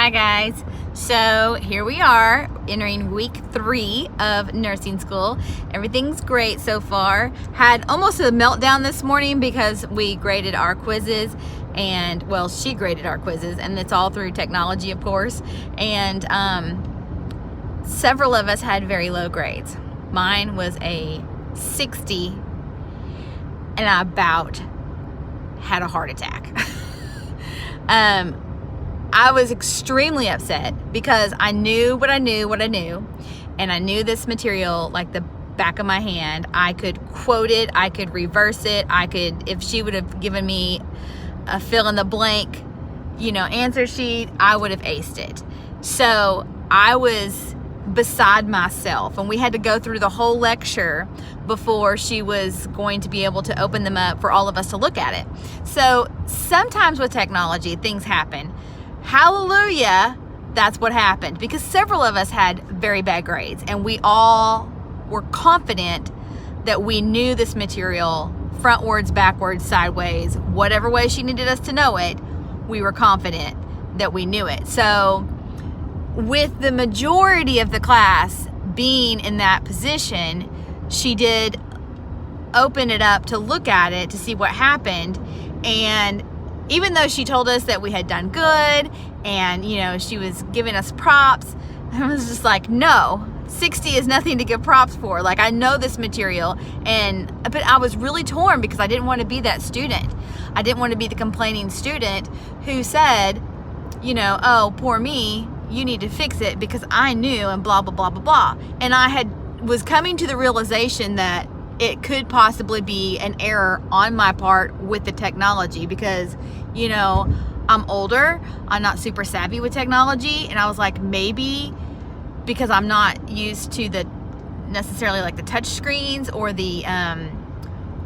Hi guys, so here we are entering week 3 of nursing school. Everything's great so far. Had almost a meltdown this morning because we graded our quizzes and, well, she graded our quizzes and it's all through technology, of course, and several of us had very low grades. Mine was a 60 and I about had a heart attack. I was extremely upset because I knew what I knew, and I knew this material like the back of my hand. I could quote it, I could reverse it, I could, if she would have given me a fill in the blank, answer sheet, I would have aced it. So I was beside myself, and we had to go through the whole lecture before she was going to be able to open them up for all of us to look at it. So sometimes with technology, things happen. Hallelujah, that's what happened, because several of us had very bad grades and we all were confident that we knew this material frontwards, backwards, sideways, whatever way she needed us to know it, we were confident that we knew it. So with the majority of the class being in that position, she did open it up to look at it to see what happened. And even though she told us that we had done good and, she was giving us props, I was just like, no, 60 is nothing to give props for. Like, I know this material, but I was really torn because I didn't want to be that student. I didn't want to be the complaining student who said, oh, poor me, you need to fix it because I knew and blah, blah, blah, blah, blah. And I was coming to the realization that it could possibly be an error on my part with the technology because, I'm older, I'm not super savvy with technology, and I was like, maybe because I'm not used to the necessarily like the touch screens or the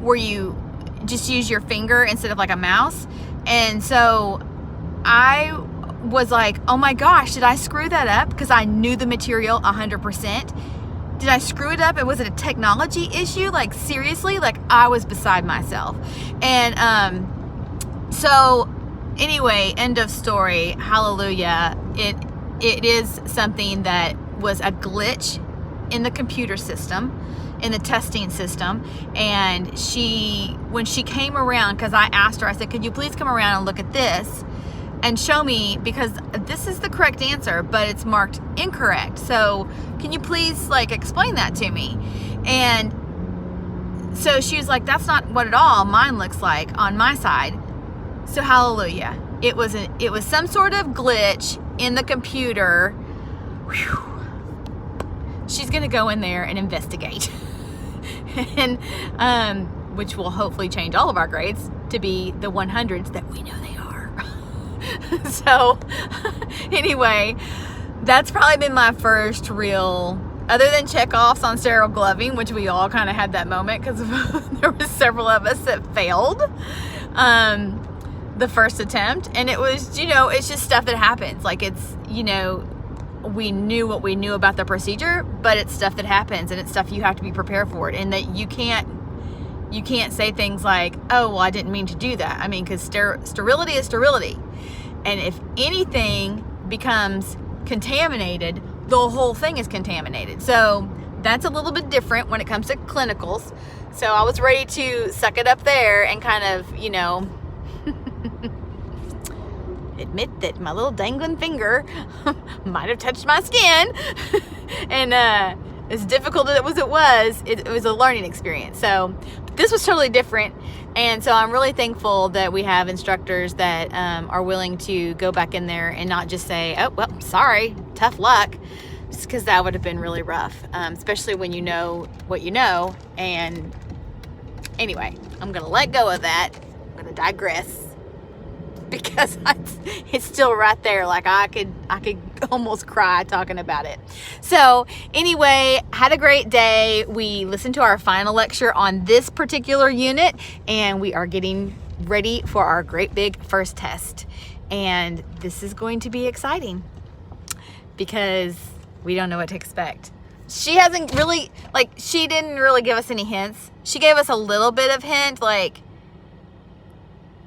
where you just use your finger instead of like a mouse. And so I was like, oh my gosh, did I screw that up? Because I knew the material 100%. Did I screw it up? And was it a technology issue? Like, seriously? Like, I was beside myself. And so anyway, end of story. Hallelujah. It is something that was a glitch in the computer system, in the testing system. And when she came around, because I asked her, I said, could you please come around and look at this and show me, because this is the correct answer, but it's marked incorrect. So can you please explain that to me? And so she was like, that's not what at all mine looks like on my side. So hallelujah. It was some sort of glitch in the computer. Whew. She's gonna go in there and investigate. And which will hopefully change all of our grades to be the 100s that we know they are. So anyway, that's probably been my first real, other than check-offs on sterile gloving, which we all kind of had that moment because there were several of us that failed the first attempt. And it was, it's just stuff that happens. Like, it's, we knew what we knew about the procedure, but it's stuff that happens and it's stuff you have to be prepared for it, and that you can't say things like, oh, well, I didn't mean to do that. I mean, because sterility is sterility. And if anything becomes contaminated, the whole thing is contaminated. So that's a little bit different when it comes to clinicals. So I was ready to suck it up there and kind of, admit that my little dangling finger might have touched my skin. And as difficult as it was a learning experience. So this was totally different. And so I'm really thankful that we have instructors that are willing to go back in there and not just say, oh, well, sorry, tough luck, just because that would have been really rough, especially when you know what you know. And anyway, I'm going to let go of that. I'm going to digress because it's still right there. Like, I could almost cry talking about it. So anyway, had a great day. We listened to our final lecture on this particular unit, and we are getting ready for our great big first test. And this is going to be exciting because we don't know what to expect. She hasn't really, she didn't really give us any hints. She gave us a little bit of hint,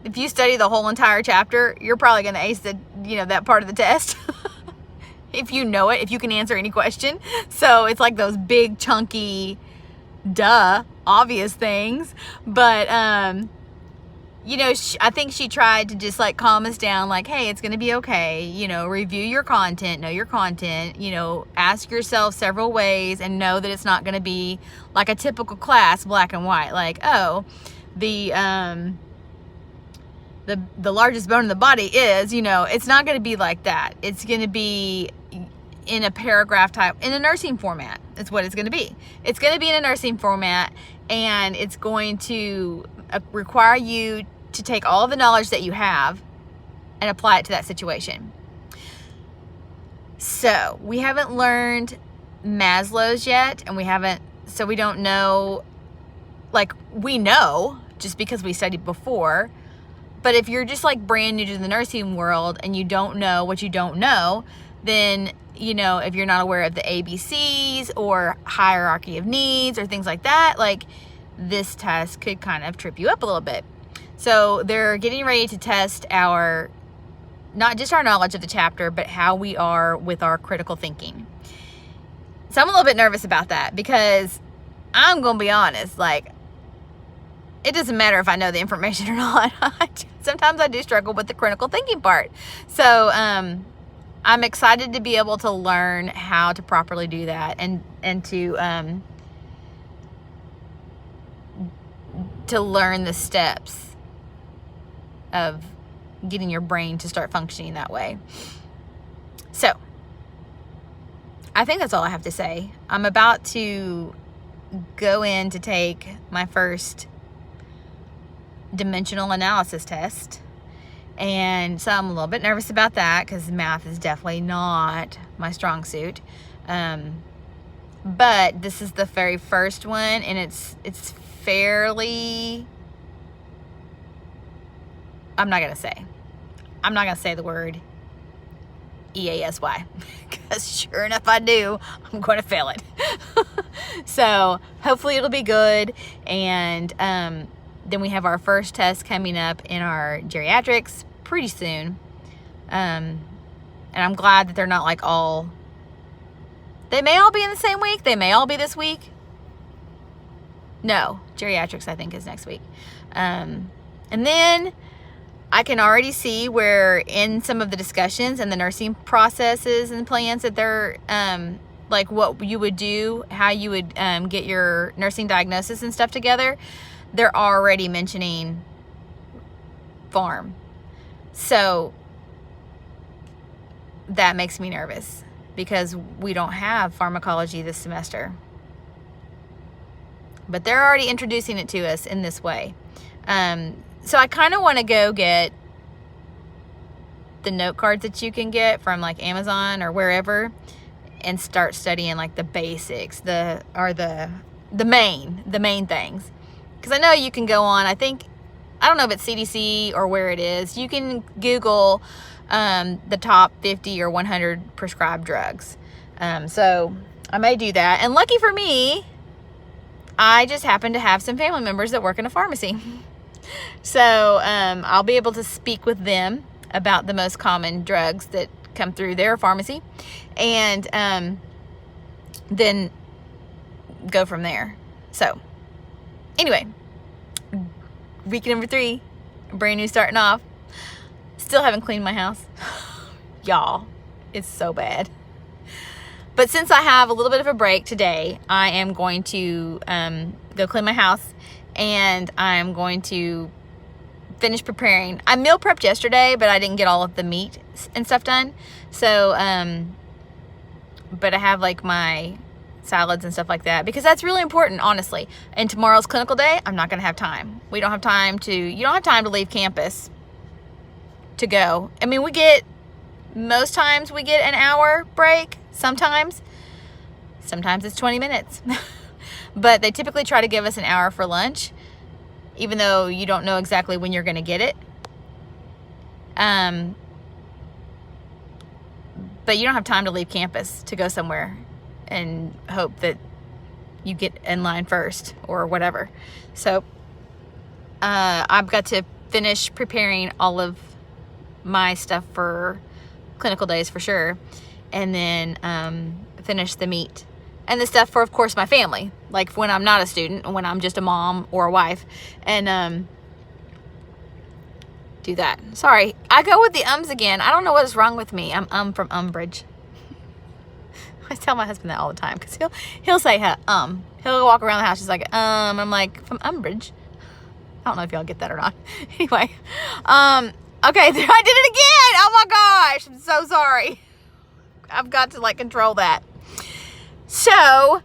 if you study the whole entire chapter, you're probably going to ace that part of the test. if you know it, if you can answer any question. So it's like those big, chunky, obvious things. But, you know, I think she tried to just like calm us down, like, hey, it's going to be okay. You know, review your content, know your content, you know, ask yourself several ways and know that it's not going to be like a typical class, black and white. Like, oh, the largest bone in the body is, you know, it's not going to be like that. It's going to be in a paragraph type, in a nursing format. It's what it's going to be. It's going to be in a nursing format, and it's going to require you to take all the knowledge that you have and apply it to that situation. So we haven't learned Maslow's yet, and so we don't know, like, we know just because we studied before. But if you're just like brand new to the nursing world and you don't know what you don't know, then, you know, if you're not aware of the ABCs or hierarchy of needs or things like that, like, this test could kind of trip you up a little bit. So they're getting ready to test not just our knowledge of the chapter, but how we are with our critical thinking. So I'm a little bit nervous about that, because I'm going to be honest, like, it doesn't matter if I know the information or not. Sometimes I do struggle with the critical thinking part. So I'm excited to be able to learn how to properly do that, and to learn the steps of getting your brain to start functioning that way. So I think that's all I have to say. I'm about to go in to take my first dimensional analysis test, and so I'm a little bit nervous about that, because math is definitely not my strong suit. But this is the very first one, and it's fairly, I'm not gonna say the word EASY, because sure enough I do, I'm going to fail it. So hopefully it'll be good. And then we have our first test coming up in our geriatrics pretty soon. And I'm glad that they're not like they may all be in the same week. They may all be this week. No, geriatrics I think is next week. And then I can already see where in some of the discussions and the nursing processes and plans that they're, like what you would do, how you would get your nursing diagnosis and stuff together, they're already mentioning pharm. So that makes me nervous, because we don't have pharmacology this semester. But they're already introducing it to us in this way. So I kind of want to go get the note cards that you can get from like Amazon or wherever, and start studying like the basics, the main things. Because I know you can go on, I don't know if it's CDC or where it is, you can Google the top 50 or 100 prescribed drugs. So I may do that. And lucky for me, I just happen to have some family members that work in a pharmacy. So I'll be able to speak with them about the most common drugs that come through their pharmacy, and then go from there. So anyway, week number 3, brand new, starting off. Still haven't cleaned my house. Y'all, it's so bad. But since I have a little bit of a break today, I am going to go clean my house, and I'm going to finish preparing. I meal prepped yesterday, but I didn't get all of the meat and stuff done. So, but I have like my salads and stuff like that, because that's really important, honestly. And tomorrow's clinical day, I'm not going to have time. You don't have time to leave campus to go. I mean, most times we get an hour break. Sometimes it's 20 minutes. But they typically try to give us an hour for lunch, even though you don't know exactly when you're going to get it. But you don't have time to leave campus to go somewhere and hope that you get in line first or whatever. So I've got to finish preparing all of my stuff for clinical days for sure. and then finish the meat. And the stuff for, of course, my family, like when I'm not a student, when I'm just a mom or a wife, and do that. Sorry, I go with the ums again. I don't know what is wrong with me. I'm from Umbridge. I tell my husband that all the time, because he'll say he'll walk around the house just like I'm like, from Umbridge. I don't know if y'all get that or not. Anyway, okay, I did it again. Oh my gosh, I'm so sorry. I've got to like control that. So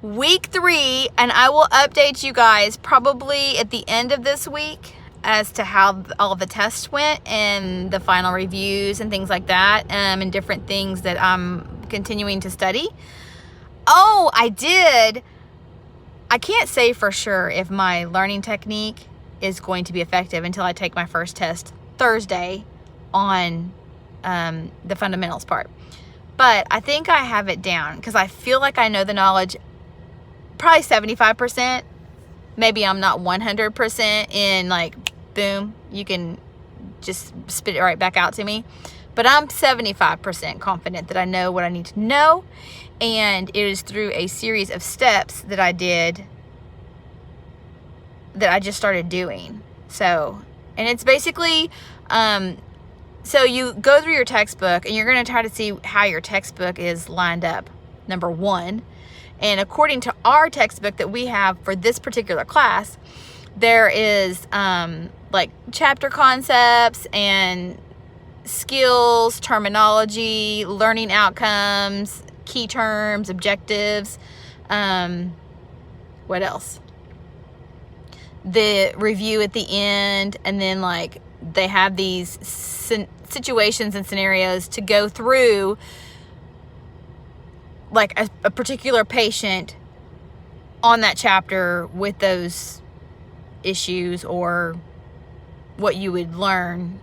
week 3, and I will update you guys probably at the end of this week as to how all of the tests went and the final reviews and things like that, and different things that I'm continuing to study. Oh, I can't say for sure if my learning technique is going to be effective until I take my first test Thursday on the fundamentals part. But I think I have it down because I feel like I know the knowledge probably 75%. Maybe I'm not 100% in, like, boom, you can just spit it right back out to me. But I'm 75% confident that I know what I need to know. And it is through a series of steps that I did, that I just started doing. So, and it's basically, so you go through your textbook and you're going to try to see how your textbook is lined up, number 1. And according to our textbook that we have for this particular class, there is like chapter concepts and skills, terminology, learning outcomes, key terms, objectives, what else? The review at the end, and then like they have these situations and scenarios to go through, like a particular patient on that chapter with those issues, or what you would learn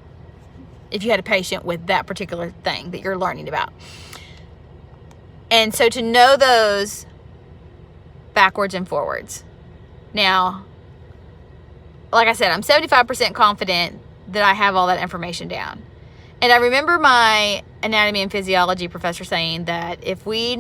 if you had a patient with that particular thing that you're learning about. And so to know those backwards and forwards. Now, like I said, I'm 75% confident that I have all that information down. And I remember my anatomy and physiology professor saying that if we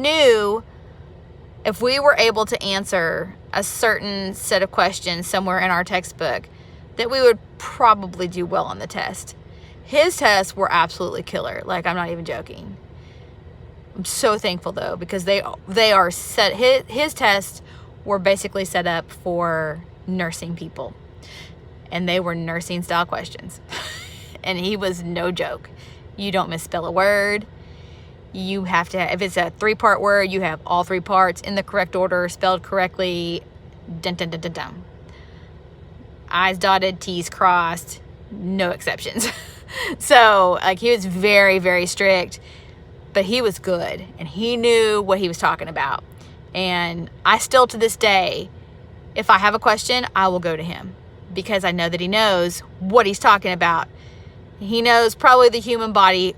were able to answer a certain set of questions somewhere in our textbook, that we would probably do well on the test. His tests were absolutely killer. Like, I'm not even joking. I'm so thankful though, because they are set, his tests were basically set up for nursing people. And they were nursing style questions. And he was no joke. You don't misspell a word. You have to, if it's a 3-part word, you have all 3 parts in the correct order, spelled correctly. Dun, dun, dun, dun, dun. I's dotted, T's crossed, no exceptions. So, like, he was very, very strict, but he was good, and he knew what he was talking about. And I still, to this day, if I have a question, I will go to him, because I know that he knows what he's talking about. He knows probably the human body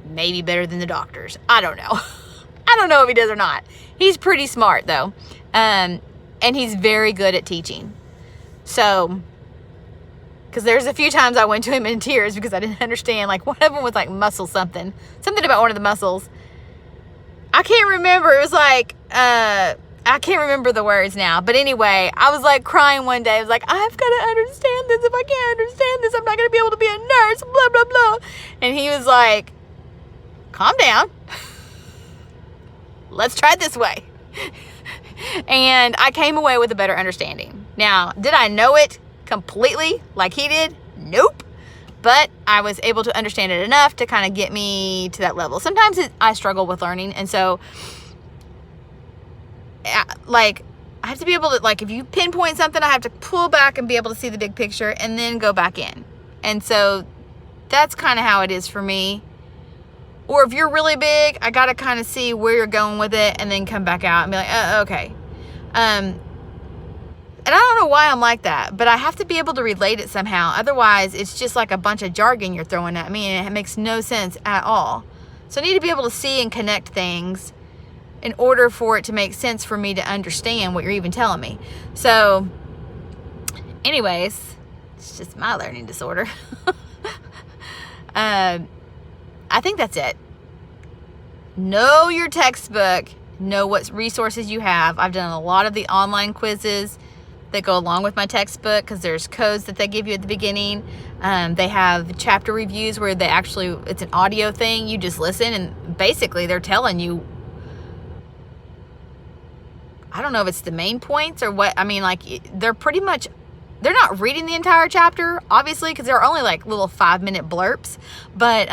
maybe better than the doctors. I don't know. I don't know if he does or not. He's pretty smart, though. And he's very good at teaching. So, because there's a few times I went to him in tears because I didn't understand. Like, one of them was like muscle something about one of the muscles. I can't remember. It was like, I can't remember the words now. But anyway, I was like crying one day. I was like, I've got to understand this. If I can't understand this, I'm not going to be able to be a nurse, blah, blah, blah. And he was like, calm down. Let's try it this way. And I came away with a better understanding. Now, did I know it completely like he did? Nope. But I was able to understand it enough to kind of get me to that level. Sometimes I struggle with learning. And so, like, I have to be able to, like, if you pinpoint something, I have to pull back and be able to see the big picture and then go back in. And so that's kind of how it is for me. Or if you're really big, I got to kind of see where you're going with it and then come back out and be like, okay. And I don't know why I'm like that, but I have to be able to relate it somehow. Otherwise, it's just like a bunch of jargon you're throwing at me, and it makes no sense at all. So I need to be able to see and connect things in order for it to make sense for me to understand what you're even telling me. So, anyways, it's just my learning disorder. I think that's it. Know your textbook. Know what resources you have. I've done a lot of the online quizzes that go along with my textbook because there's codes that they give you at the beginning. They have chapter reviews where they actually, it's an audio thing. You just listen and basically they're telling you, I don't know if it's the main points or what. I mean, like, they're pretty much, they're not reading the entire chapter, obviously, because they're only like little 5-minute blurps. But,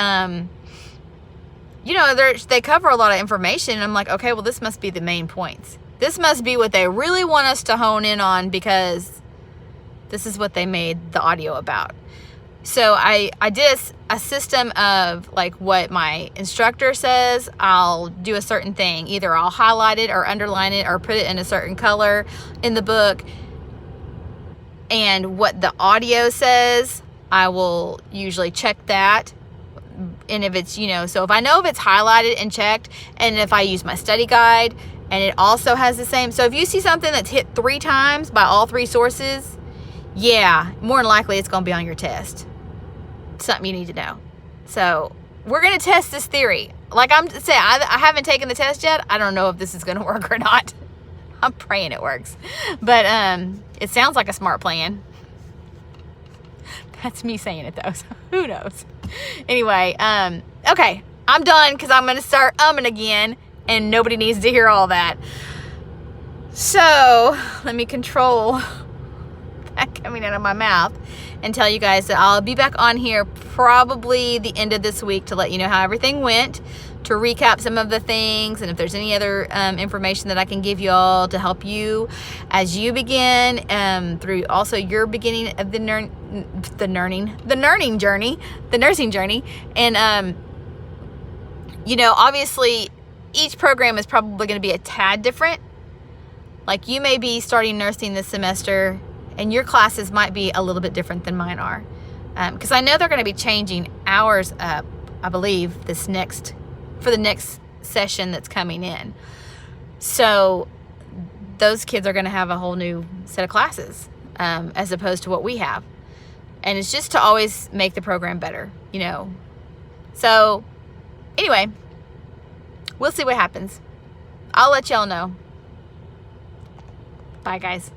you know, they cover a lot of information. And I'm like, okay, well, this must be the main points. This must be what they really want us to hone in on because this is what they made the audio about. So I did a system of like what my instructor says. I'll do a certain thing. Either I'll highlight it or underline it or put it in a certain color in the book. And what the audio says, I will usually check that. And if it's, you know, so if I know if it's highlighted and checked, and if I use my study guide and it also has the same. So if you see something that's hit 3 times by all 3 sources, yeah, more than likely it's going to be on your test. Something you need to know. So we're going to test this theory. Like I'm saying, I haven't taken the test yet. I don't know if this is going to work or not. I'm praying it works. But it sounds like a smart plan. That's me saying it though, so who knows? Anyway, okay, I'm done because I'm going to start umming again and nobody needs to hear all that. So let me control that coming out of my mouth and tell you guys that I'll be back on here probably the end of this week to let you know how everything went, to recap some of the things, and if there's any other information that I can give you all to help you as you begin through also your beginning of the nursing journey. And you know, obviously each program is probably going to be a tad different. Like you may be starting nursing this semester and your classes might be a little bit different than mine are, because I know they're going to be changing hours up, I believe, for the next session that's coming in. So those kids are going to have a whole new set of classes as opposed to what we have. And it's just to always make the program better, you know. So anyway, we'll see what happens. I'll let y'all know. Bye, guys.